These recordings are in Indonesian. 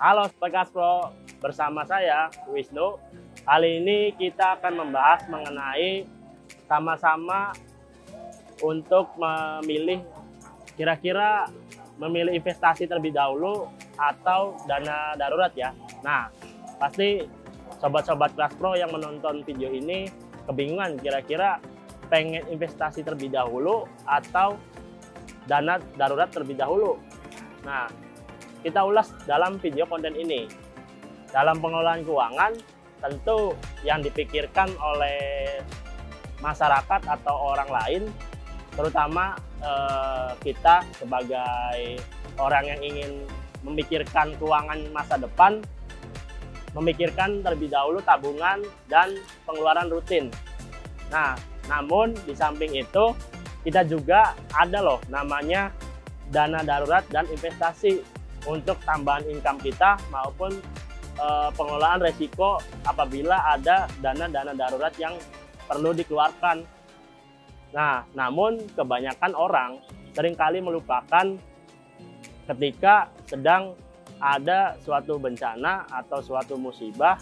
Halo Sobat Kaspro, bersama saya Wisnu. Kali ini kita akan membahas mengenai sama-sama untuk memilih kira-kira memilih investasi terlebih dahulu atau dana darurat ya. Nah, pasti sobat-sobat Kaspro yang menonton video ini kebingungan kira-kira pengen investasi terlebih dahulu atau dana darurat terlebih dahulu. Nah, kita ulas dalam video konten ini. Dalam pengelolaan keuangan, tentu yang dipikirkan oleh masyarakat atau orang lain, terutama kita sebagai orang yang ingin memikirkan keuangan masa depan, memikirkan terlebih dahulu tabungan dan pengeluaran rutin. Nah, namun di samping itu, kita juga ada loh namanya dana darurat dan investasi untuk tambahan income kita maupun pengelolaan resiko apabila ada dana-dana darurat yang perlu dikeluarkan. Nah, namun kebanyakan orang seringkali melupakan ketika sedang ada suatu bencana atau suatu musibah,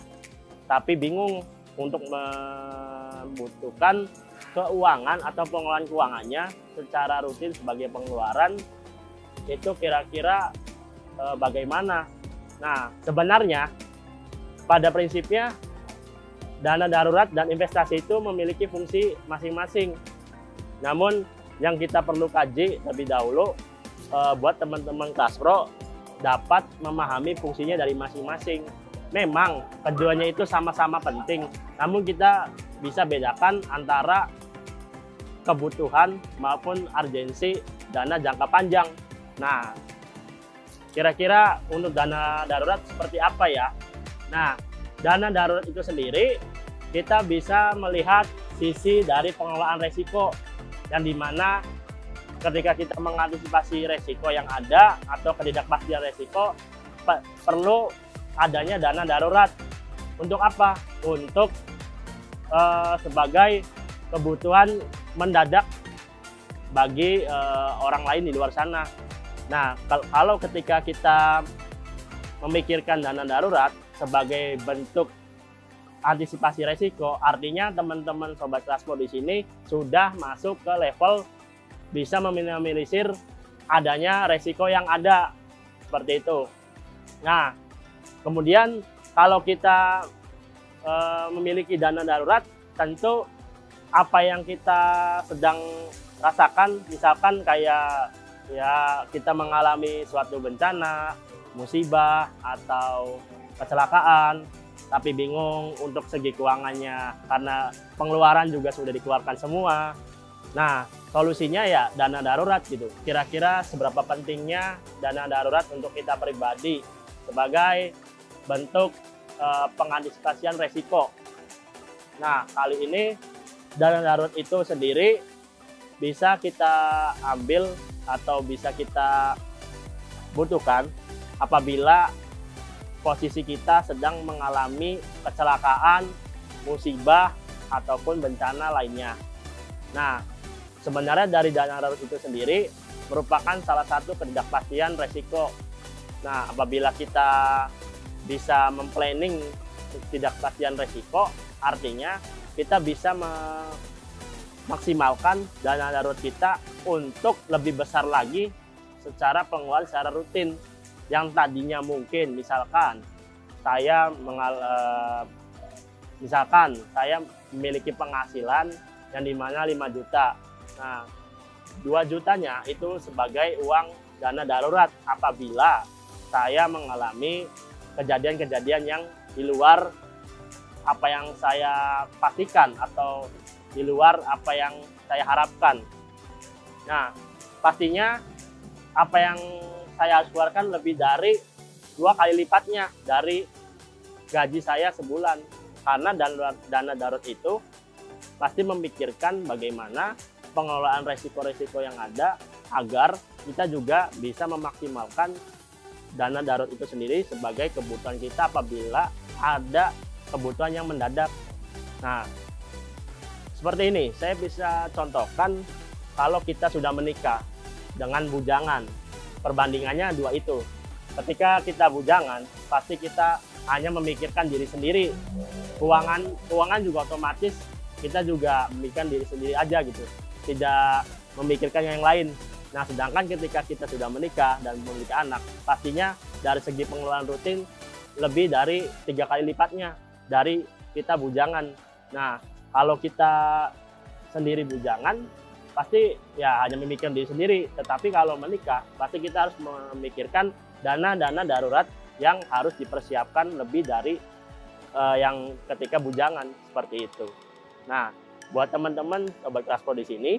tapi bingung untuk membutuhkan keuangan atau pengelolaan keuangannya secara rutin sebagai pengeluaran. Itu kira-kira bagaimana? Nah, sebenarnya pada prinsipnya dana darurat dan investasi itu memiliki fungsi masing-masing. Namun yang kita perlu kaji terlebih dahulu buat teman-teman Kaspro dapat memahami fungsinya dari masing-masing. Memang keduanya itu sama-sama penting, namun kita bisa bedakan antara kebutuhan maupun urgensi dana jangka panjang. Nah, kira-kira untuk dana darurat seperti apa ya? Nah, dana darurat itu sendiri kita bisa melihat sisi dari pengelolaan resiko, yang dimana ketika kita mengantisipasi resiko yang ada atau ketidakpastian resiko, perlu adanya dana darurat. Untuk apa? Untuk sebagai kebutuhan mendadak bagi orang lain di luar sana. Nah, kalau ketika kita memikirkan dana darurat sebagai bentuk antisipasi resiko, artinya teman-teman Sobat Kaspro di sini sudah masuk ke level bisa meminimalisir adanya resiko yang ada, seperti itu. Nah, kemudian kalau kita memiliki dana darurat, tentu apa yang kita sedang rasakan, misalkan kayak ya kita mengalami suatu bencana, musibah atau kecelakaan, tapi bingung untuk segi keuangannya karena pengeluaran juga sudah dikeluarkan semua. Nah, solusinya ya dana darurat gitu. Kira-kira seberapa pentingnya dana darurat untuk kita pribadi sebagai bentuk pengantisipasian resiko. Nah, kali ini dana darurat itu sendiri bisa kita ambil atau bisa kita butuhkan apabila posisi kita sedang mengalami kecelakaan, musibah, ataupun bencana lainnya. Nah, sebenarnya dari dana darurat itu sendiri merupakan salah satu ketidakpastian resiko. Nah, apabila kita bisa memplanning ketidakpastian resiko, artinya kita bisa memaksimalkan dana darurat kita untuk lebih besar lagi secara pengeluaran secara rutin. Yang tadinya mungkin misalkan saya memiliki penghasilan yang dimana 5 juta. Nah, 2 jutanya itu sebagai uang dana darurat apabila saya mengalami kejadian-kejadian yang di luar apa yang saya pastikan atau di luar apa yang saya harapkan. Nah, pastinya apa yang saya harus keluarkan lebih dari 2 kali lipatnya dari gaji saya sebulan. Karena dana darurat itu pasti memikirkan bagaimana pengelolaan resiko-resiko yang ada agar kita juga bisa memaksimalkan dana darurat itu sendiri sebagai kebutuhan kita apabila ada kebutuhan yang mendadak. Nah, seperti ini, saya bisa contohkan kalau kita sudah menikah dengan bujangan. Perbandingannya 2 itu. ketika kita bujangan, pasti kita hanya memikirkan diri sendiri. Keuangan juga otomatis kita juga memikirkan diri sendiri aja gitu, tidak memikirkan yang lain. Nah, sedangkan ketika kita sudah menikah dan memiliki anak, pastinya dari segi pengeluaran rutin lebih dari 3 kali lipatnya dari kita bujangan. Nah, kalau kita sendiri bujangan, pasti ya hanya memikirkan diri sendiri. Tetapi kalau menikah, pasti kita harus memikirkan dana-dana darurat yang harus dipersiapkan lebih dari yang ketika bujangan, seperti itu. Nah, buat teman-teman Sobat Cashflow di sini,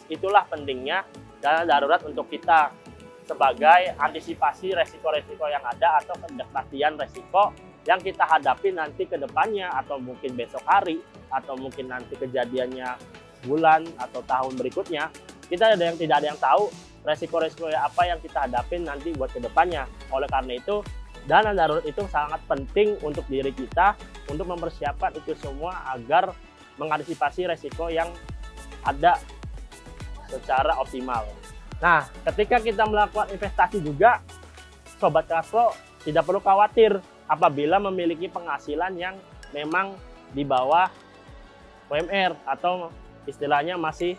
itulah pentingnya dana darurat untuk kita sebagai antisipasi resiko-resiko yang ada atau ketidakpastian resiko yang kita hadapi nanti ke depannya, atau mungkin besok hari, atau mungkin nanti kejadiannya bulan atau tahun berikutnya. Kita tidak ada yang tahu resiko-resiko apa yang kita hadapi nanti buat ke depannya. Oleh karena itu, dana darurat itu sangat penting untuk diri kita untuk mempersiapkan itu semua agar mengantisipasi resiko yang ada secara optimal. Nah, ketika kita melakukan investasi juga, Sobat Cashflow tidak perlu khawatir apabila memiliki penghasilan yang memang di bawah UMR atau istilahnya masih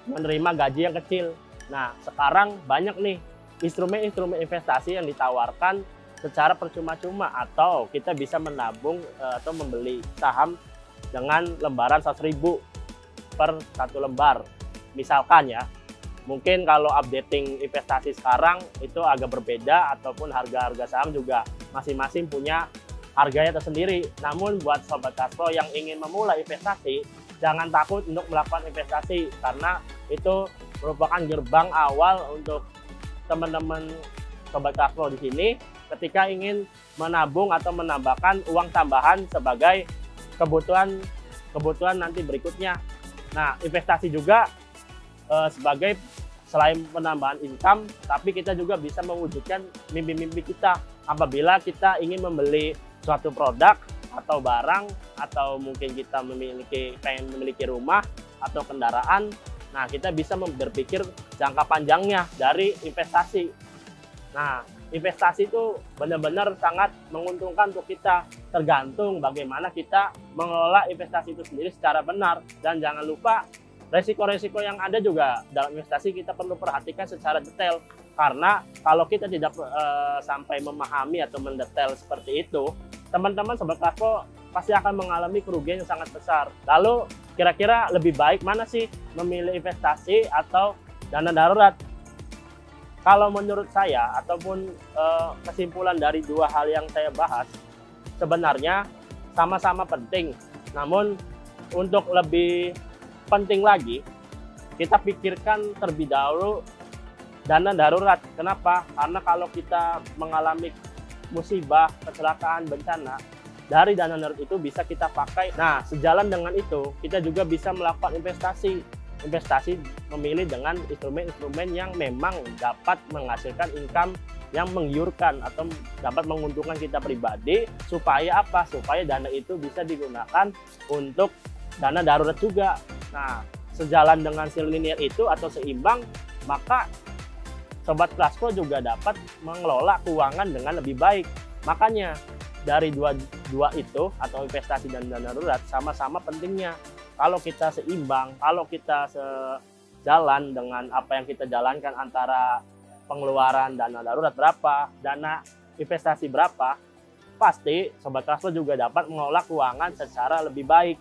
menerima gaji yang kecil. Nah, sekarang banyak nih instrumen-instrumen investasi yang ditawarkan secara percuma-cuma, atau kita bisa menabung atau membeli saham dengan lembaran 100.000 per 1 lembar. Misalkan ya, mungkin kalau updating investasi sekarang itu agak berbeda, ataupun harga-harga saham juga masing-masing punya harganya tersendiri. Namun buat Sobat Cashflow yang ingin memulai investasi, jangan takut untuk melakukan investasi, karena itu merupakan gerbang awal untuk teman-teman Sobat Cashflow di sini ketika ingin menabung atau menambahkan uang tambahan sebagai kebutuhan nanti berikutnya. Nah, investasi juga sebagai selain penambahan income, tapi kita juga bisa mewujudkan mimpi-mimpi kita apabila kita ingin membeli suatu produk atau barang, atau mungkin kita pengen memiliki rumah atau kendaraan. Nah, kita bisa berpikir jangka panjangnya dari investasi. Nah, investasi itu benar-benar sangat menguntungkan untuk kita, tergantung bagaimana kita mengelola investasi itu sendiri secara benar. Dan jangan lupa, resiko-resiko yang ada juga dalam investasi kita perlu perhatikan secara detail, karena kalau kita tidak sampai memahami atau mendetail seperti itu, teman-teman Sobat Cashflow pasti akan mengalami kerugian yang sangat besar. Lalu kira-kira lebih baik mana sih, memilih investasi atau dana darurat? Kalau menurut saya, ataupun kesimpulan dari dua hal yang saya bahas, sebenarnya sama-sama penting. Namun untuk lebih penting lagi, kita pikirkan terlebih dahulu dana darurat. Kenapa? Karena kalau kita mengalami musibah, kecelakaan, bencana, dari dana darurat itu bisa kita pakai. Nah, sejalan dengan itu, kita juga bisa melakukan investasi memilih dengan instrumen-instrumen yang memang dapat menghasilkan income yang menggiurkan atau dapat menguntungkan kita pribadi. Supaya apa? Supaya dana itu bisa digunakan untuk dana darurat juga. Nah, sejalan dengan linear itu atau seimbang, maka Sobat Cashflow juga dapat mengelola keuangan dengan lebih baik. Makanya dari dua itu atau investasi dan dana darurat sama-sama pentingnya. Kalau kita seimbang, kalau kita sejalan dengan apa yang kita jalankan, antara pengeluaran dana darurat berapa, dana investasi berapa, pasti Sobat Cashflow juga dapat mengelola keuangan secara lebih baik.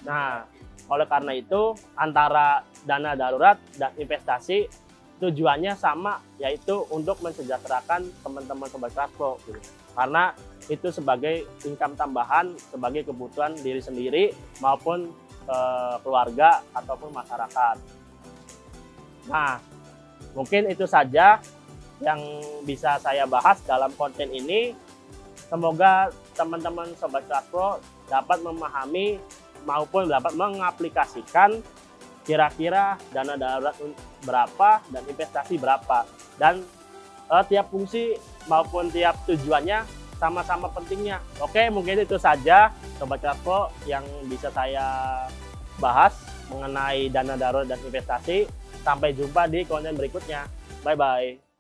Nah, oleh karena itu antara dana darurat dan investasi tujuannya sama, yaitu untuk mensejahterakan teman-teman Sobat Cashflow. Karena itu sebagai income tambahan, sebagai kebutuhan diri sendiri maupun keluarga ataupun masyarakat. Nah, mungkin itu saja yang bisa saya bahas dalam konten ini. Semoga teman-teman Sobat Cashflow dapat memahami maupun dapat mengaplikasikan kira-kira dana darurat berapa dan investasi berapa, dan tiap fungsi maupun tiap tujuannya sama-sama pentingnya. Oke, mungkin itu saja Sobat Cashflow yang bisa saya bahas mengenai dana darurat dan investasi. Sampai jumpa di konten berikutnya. Bye-bye.